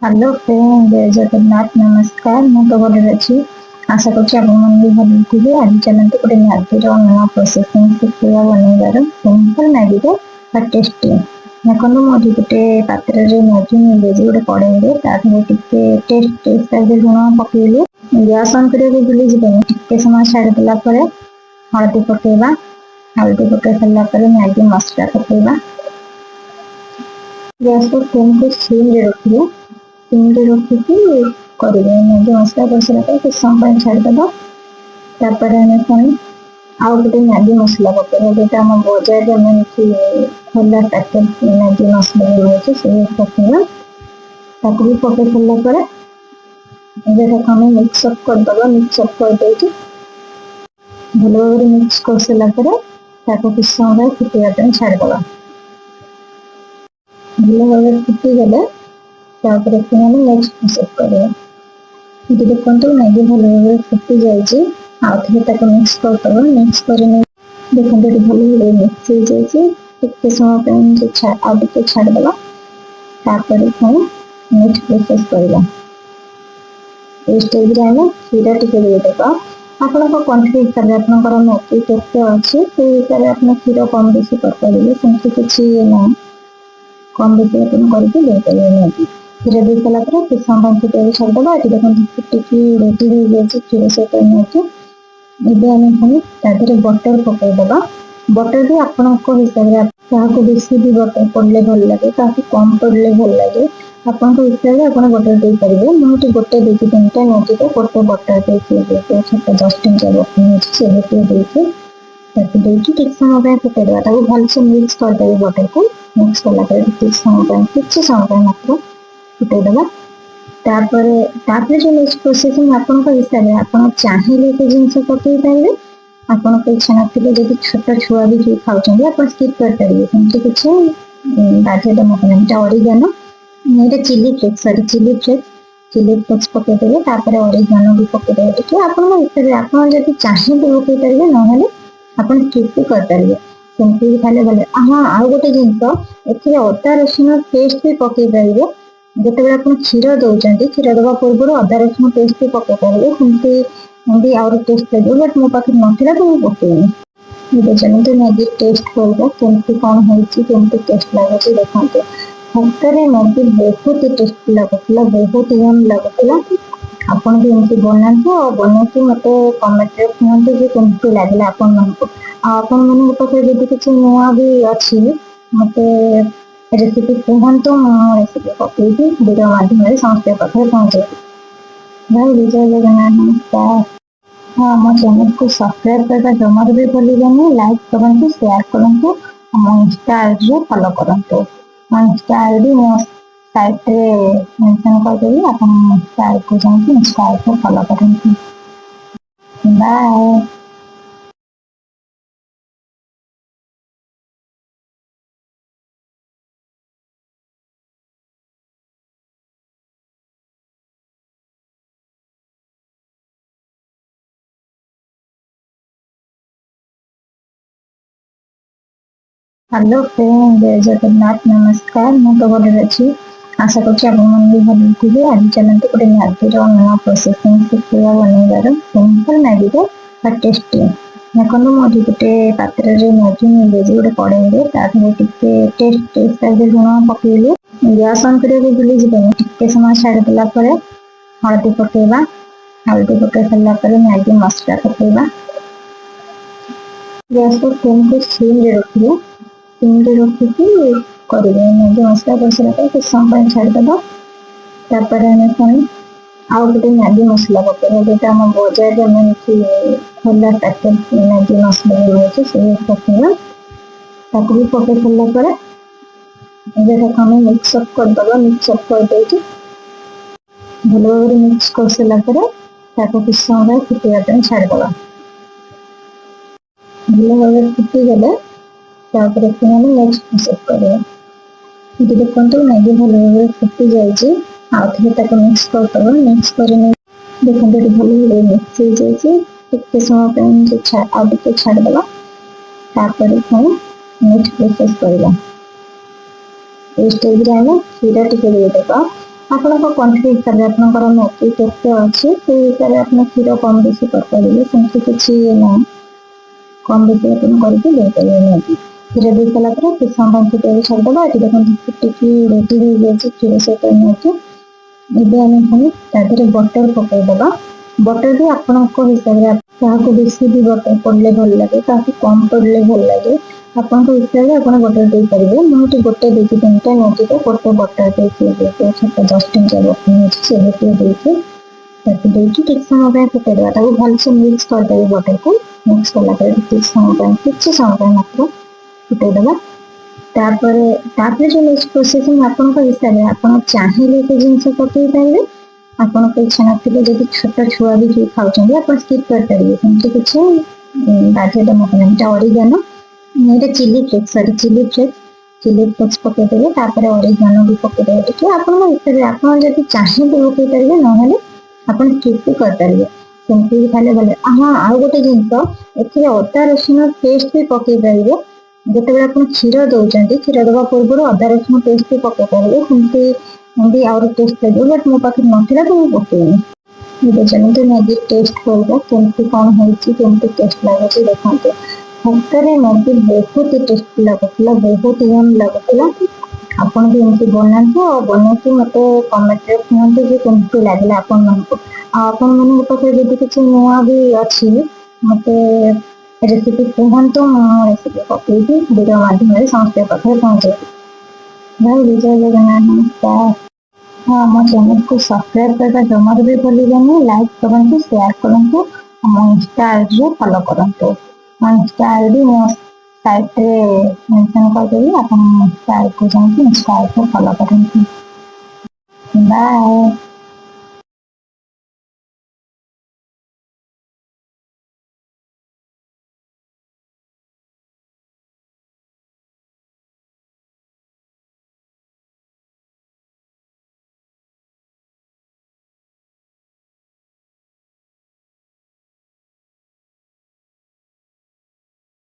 Hello friend, जय जगन्नाथ। नमस्कार। मैं तो भल अच्छी। आशा कर भल थे। आज चलते गोटे मैगी नुआ प्रोसेसिंग शिखा बनइबार सिंपल मैगी टेस्टी। देखो मुझे गोटे पात्र मैगी मिले गोटे कड़े टेस्ट लुण पकेली। गैस ऑन करने भूली जाए। टे समय छाड़देला हलदी पकेबा। हलदी पकई सारापर मैगी मसला पकेबा। गैस को फ्लेम को सिम रे रखिए। सिम रे रखिकी करेंगे मैगी मसला कर कुछ समय छाड़देव। तापर आउ गोटे मैगी मसला पकेबा जो आम बजार मिलती खोला पैकेट मैगी मसला मिलूँ से पकेबा। भी पकई सारापर मिक्सअप करदे। मिक्सअप करदे भल भाव मिक्स कर सारापर कुछ समय फुटाई छाड़देवा। भल भाव फुटीगले नेक्स्ट प्रोसेस करें। देखो मैगी भल भाव फुटी जाइए। आउ मिक्स करदे। मिक्स कर देखो भल भाव मिक्स हो जाए। समय आगे छाड़देवा। नेक्स्ट प्रोसेस करवा। स्टेज आम क्षीर टे देदेबा। आपण क्वांटिटी हिसाब से आपंकर मैगी केते अच्छे से हिसाब से आप क्षीर कम बेसी करेंगे। सेमती किसी ना कम बेसी करके मैगी क्षीर दे सारापर कुछ समय फुटाई छाड़देवा। ये देखो फुटिकी रेडी हो जाए क्षीर सहित मैगी। एवं बटर पकईदे। बटर भी आपण हिसाब से बेसी भी बटर पड़े भल लगे, क्या कम पड़े भल लगे आपण हिसाब से आप बटर दे पारे। मुझे गोटे देखिए 3टा मैगी गोटे बटर देखिए छोटा 10 टा बटर देखिए ठीक समय फुटेगा। भलसे मिक्स करदे। बटर को मिक्स कलापर किसी समय मात्र फुटेदबा। जो नेक्स्ट प्रोसेसिंग आपण हिसाब से आप चाहिए से जिन पकई पारे। आपन इच्छा ना जब छोट छुआ भी जो खाऊँ आप स्किप करेंगे। सेमती किसी बाध्यता ऑरिगानो ये चिली फ्लेक्स चिली फ्लेक्स पकईदेवे। ऑरिगानो भी पकईदेवे टी आप हिसाब से आप चाहिए पकई पारे ना आप स्किप भी करेंगे। सेमती खाले भले। हाँ आउ गोटे जिनस ए अदा रसुण पेस्ट भी पकई पारे। जिते आप क्षीर दौरान क्षीर दवा पूर्व अदा रसुण पेस्ट भी पकई पारे। सेमती आउर टेस्ट लगे बट मो पाखे ना तो मुझे पकईनी। चलते मैगी टेस्ट करवा केमती कौन होमती टेस्ट लगे देखते। सतरे मैगी बहुत ही टेस्टी लगुला। बहुत यम लगुला। आपन भी एमती बनाते और बनैकी मत कमेंट रे कहते केमती लगे आपण मन पाखे जब किसी नुआ भी अच्छी मत रेसिपी कहतु। रेसिपी पकईबी वीडियो माध्यम समस्त पाखे पहुंचे। भाई जय जगन्नाथ। नमस्कार। हाँ मो चैनल को सब्सक्राइब करना जमार भी भूलिए। लाइक करूँ, शेयर करूँ, मो इंस्टा आईडी फॉलो करूँ। मो इंस्टा आईडी मो साइट मेंशन करदेवी। आप इंस्टा आईडी को जाकर इंस्टा आईडी फॉलो करूँ। बाय। हेलो फ्रेंड, जय जगन्नाथ। नमस्कार। मैं तो भल अच्छी। आशा कर भल थे। आज चलते गोटे मैगी नुआ प्रोसेसिंग शिखा बनइबार सिंपल मैगी टेस्टी। देखो मुझे गोटे पात्र मैगी मिले गोटे कड़े टेस्ट लुण पकेली। गैस ऑन करने भूली जाए। टे समय छाड़देला हलदी पकेबा। हलदी पकई सारापर मैगी मसला पकेबा। गैस को फ्लेम को सिम रे रखिए। सिम रे रखिकी करेंगे मैगी मसला कर सारापर कुछ समय छाड़देव। तापर आउ गोटे मैगी मसला पकेबा जो आम बजार मिलती खोला पैकेट मैगी मसला मिलूँ से पकेबा। भी पकई सारापर मिक्सअप करदे। मिक्सअप करदे भल भाव मिक्स कर सारापर कुछ समय फुटाई छाड़देवा। भल भाव फुटीगले नेक्स्ट प्रोसेस करें। देखो मैगी भल भाव फुटी जाइए। आउ मिक्स करदे। मिक्स कर देखो भल भाव मिक्स हो जाए। टे समय आगे छाड़देवा। नेक्स्ट प्रोसेस करवा। स्टेज आम क्षीर टे देदेबा। ଆପଣଙ୍କ କ୍ୱାଣ୍ଟିଟି ହିସାବରେ ଆପଣଙ୍କର ମ୍ୟାଗି କେତେ ଅଛି ସେଇ ହିସାବରେ ଆପଣ କ୍ଷୀର କମ୍ ବେଶୀ କରିପାରିବେ, ସେମିତି କିଛି ନାହିଁ। କମ୍ ବେଶୀ ଆପଣ କରିକି ଦେଇପାରିବେ ମ୍ୟାଗି। କ୍ଷୀର ଦେଇ ସାରିଲା ପରେ କିଛି ସମୟ ପାଇଁ ଫୁଟେଇବାକୁ ଛାଡ଼ିଦେବା। ଏଠି ଦେଖନ୍ତୁ ଫୁଟିକି ରେଡ଼ି ହେଇଯାଇଛି କ୍ଷୀର ସହିତ ମ୍ୟାଗି। ଏବେ ଆମେ ପୁଣି ତା ଦେହରେ ବଟର ପକାଇଦେବା। ବଟର ବି ଆପଣଙ୍କ ହିସାବରେ, କାହାକୁ ବେଶୀ ବି ବଟର ପଡ଼ିଲେ ଭଲ ଲାଗେ, କାହାକୁ କମ୍ ପଡ଼ିଲେ ଭଲ ଲାଗେ, ଆପଣଙ୍କ ହିସାବରେ ଆପଣ ବଟର ଦେଇପାରିବେ। ମୁଁ ଏଠି ଗୋଟେ ଦେଇକି 3ଟା ମ୍ୟାଗିରେ ଗୋଟେ ବଟର ଦେଇକି ଛୋଟ 10 ଟଙ୍କିଆ ବଟର ଅଛି ସେ ଭିତରେ ଦେଇକି ତାକୁ ଦେଇକି କିଛି ସମୟ ପାଇଁ ଫୁଟେଇଦେବା। ତାକୁ ଭଲସେ ମିକ୍ସ କରିଦେବେ ବଟରକୁ। ମିକ୍ସ କଲା ପରେ କିଛି ସମୟ ପାଇଁ ମାତ୍ର ଫୁଟେଇଦେବା। ତାପରେ ଯୋଉ ନେକ୍ସଟ ପ୍ରୋସେସିଂ ଆପଣଙ୍କ ହିସାବରେ, ଆପଣ ଚାହିଁଲେ ସେ ଜିନିଷ ପକେଇ ପାରିବେ, ଆପଣଙ୍କ ଇଚ୍ଛା ନଥିଲେ ଯଦି ଛୋଟ ଛୁଆ ବି କେହି ଖାଉଛନ୍ତି ଆପଣ ସ୍କିପ୍ କରିପାରିବେ, ସେମିତି କିଛି ବାଧ୍ୟତାମୂଳକ ନାହିଁ। ଏଇଟା ଅରିଗାନୋ, ଏଇଟା ଚିଲି ଫ୍ଲେକ୍ସ ପକେଇଦେବେ। ତାପରେ ଅରିଗାନୋ ବି ପକେଇଦେବେ ଟିକେ ଆପଣଙ୍କ ହିସାବରେ। ଆପଣ ଯଦି ଚାହିଁବେ ପକେଇ ପାରିବେ, ନହେଲେ ଆପଣ ସ୍କିପ୍ ବି କରିପାରିବେ, ସେମିତି ବି ଖାଇଲେ ଭଲ। ହଁ, ଆଉ ଗୋଟେ ଜିନିଷ, ଏଥିରେ ଅଦା ରସୁଣ ପେଷ୍ଟ ବି ପକେଇ ପାରିବେ। ଯେତେବେଳେ ଆପଣ କ୍ଷୀର ଦଉଛନ୍ତି, କ୍ଷୀର ଦେବା ପୂର୍ବରୁ ଅଦା ରସୁଣ ପେଷ୍ଟ ବି ପକେଇ ପାରିବେ, ସେମିତି ବି ଆହୁରି ଟେଷ୍ଟ ଲାଗିବ। ବଟ୍ ମୋ ପାଖରେ ନଥିଲା ତ ମୁଁ ପକେଇନି। ଏବେ ଚାଲନ୍ତୁ ମ୍ୟାଗି ଟେଷ୍ଟ କରିବା, କେମିତି କ'ଣ ହେଇଛି, କେମିତି ଟେଷ୍ଟ ଲାଗୁଛି ଦେଖନ୍ତୁ। ସତରେ ମ୍ୟାଗି ବହୁତ ଟେଷ୍ଟି ଲାଗୁଥିଲା, ବହୁତ ୟମ୍ ଲାଗୁଥିଲା। ଆପଣ ବି ଏମିତି ବନାନ୍ତୁ, ଆଉ ବନେଇକି ମୋତେ କମେଣ୍ଟରେ କୁହନ୍ତୁ ଯେ କେମିତି ଲାଗିଲା ଆପଣମାନଙ୍କୁ। ଆଉ ଆପଣମାନଙ୍କ ପାଖରେ ଯଦି କିଛି ନୂଆ ବି ଅଛି ମୋତେ ରେସିପି କୁହନ୍ତୁ, ମୁଁ ରେସିପି ପକେଇକି ଭିଡ଼ିଓ ମାଧ୍ୟମରେ ସମସ୍ତଙ୍କ ପାଖରେ ପହଞ୍ଚେଇବି। ରହିଲି, ଜୟ ଜଗନ୍ନାଥ, ନମସ୍କାର। ହଁ, ଆମ ଚ୍ୟାନେଲକୁ ସବସ୍କ୍ରାଇବ କରିବା ଜମାରୁ ବି ଭୁଲିବେନି। ଲାଇକ୍ କରନ୍ତୁ, ସେୟାର କରନ୍ତୁ, ଆମ ଇନଷ୍ଟା ଆଇଡିରେ ଫଲୋ କରନ୍ତୁ। ମୋ ଇନଷ୍ଟା ଆଇଡି ମୋ ସାଇଟ୍ରେ ମେନସନ୍ କରିଦେବି, ଆପଣ ଇନଷ୍ଟା ଆଇଡିକୁ ଯାଇକି ଇନଷ୍ଟା ଆଇଡିରେ ଫଲୋ କରନ୍ତୁ। ବାଏ।